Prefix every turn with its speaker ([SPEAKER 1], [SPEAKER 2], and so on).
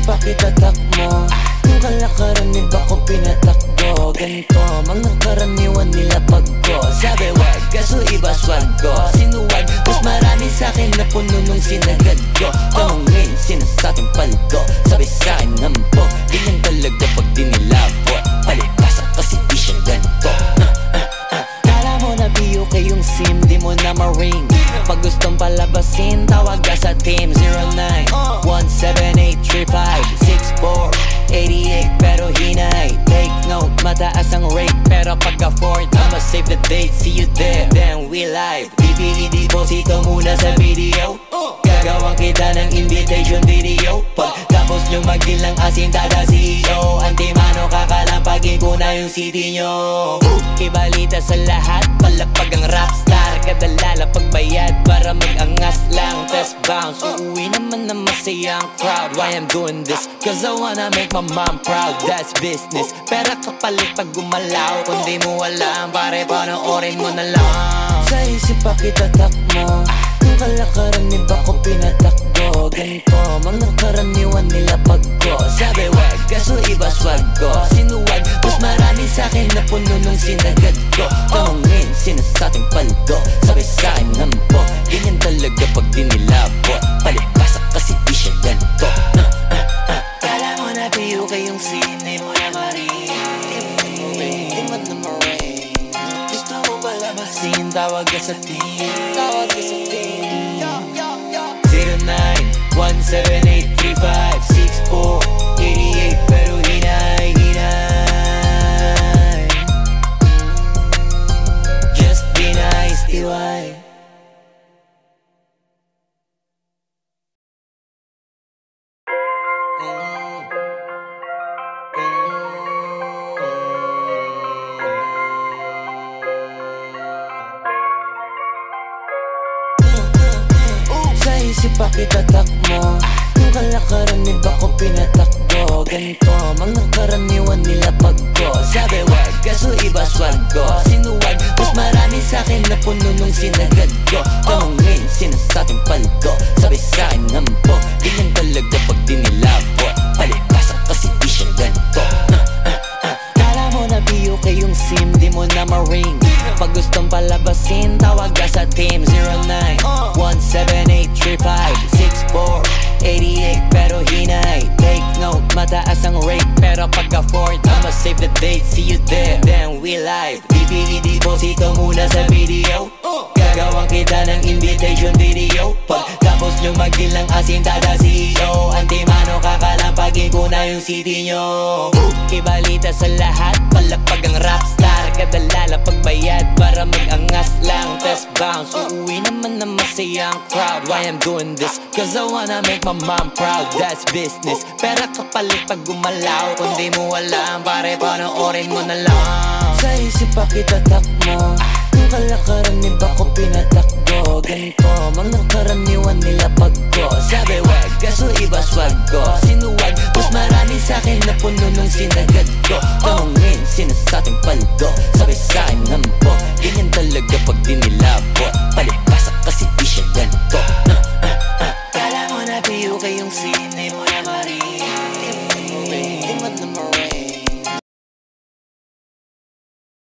[SPEAKER 1] pa kita takmo. Yung kalakaran ni bako pinatakbo. Ganito, mga karaniwan nila pagko. Sabi wag, kaso iba swag ko. Sinuwag, mas marami sa'kin na puno nung sinagad ko. Tanungin, sinasabing paldo. Sabi sa'kin nambog, ganyan talaga pag dinilabot. Palibasa kasi di siya ganito. Kala mo na BUK yung sim, di mo na ma-ring. Pag gustong palabasin, tawag ka sa team 09-17835-6488. Pero hinay, take note, mataas ang rate. Pero pag afford, I'ma save the date. See you there, then we live. DPED posito muna sa video. Gagawang kita ng invitation video. Pagtapos nyo mag-deal ng asin, tada CEO. Antimano, kakalampagin ko na yung city nyo. Ibalita sa lahat, palapag ang rapstar. Kadalala pagbayad para mag-angas lang. Test bounce, uuwi naman na masayang crowd. Why I'm doing this? Cause I wanna make my mom proud. That's business. Pera kapalit pag gumalaw. Kung di mo alam, pare panoorin mo na lang. Sa isip pa kita takmo. Yung kalakaran ni bako pinatakbo. Ganito, mga karaniwan nila pagko. Sabi wag, kaso iba swag ko. Sinuwag, mas marami sa'kin na puno nung sinagad ko. Tanungin, sinasabing paldo. Sabi sa'kin nambog, ganyan talaga pag dinilabot. Palibasa kasi di siya ganito. Kala mo na BUK yung scene, di mo na ma-ring. Di mo na ma-ring. Gusto mo pala masin, tawag ka sa team. Tawag ka sa team. 09-17835-6488. Pero hinay, hinay. Just be nice, TY. Sa isip pa kita takmo. Yung kalakaran ni bako pinatakbo. Ganito, mga karaniwan nila pagko. Sabi wag, kaso iba swag ko. Sinuwag, mas marami sa'kin na puno nung sinagad ko. Tanungin, sinasabing paldo. Sabi sa'kin nambog, ganyan talaga pag dinilabot. Palibasa kasi di siya ganito. Kala mo na BUK yung sim, di mo na ma-ring. Pag gustong palabasin, tawag ka sa team 09-17835-6488. Pero hinay, take note, mataas ang rate. Pero pag afford, I'ma save the date. See you there, then we live. DPED posito muna sa video. Gagawang kita ng invitation video. Pagtapos nyo mag-deal ng asin, tada CEO. Antimano, kakalampagin ko na yung city nyo. Ibalita sa lahat, palapag ang rapstar. Kadalala pagbayad para mag-angas lang. Test bounce, uuwi naman na masayang crowd. Why I'm doing this? Cause I wanna make my mom proud. That's business. Pera kapalit pag gumalaw. Kung di mo alam, pare panoorin mo na lang. Sa isip pa kita takmo. Yung kalakaran ni bako pinatakbo. Ganito, mga karaniwan nila pagko. Sabi wag, kaso iba swag ko. Sinuwag, mas marami sa'kin na puno nung sinagad ko. Tanungin, sinasabing paldo. Sabi sa'kin nambog, ganyan talaga pag dinilabot. Palibasa kasi di siya ganito. Kala mo na BUK yung scene.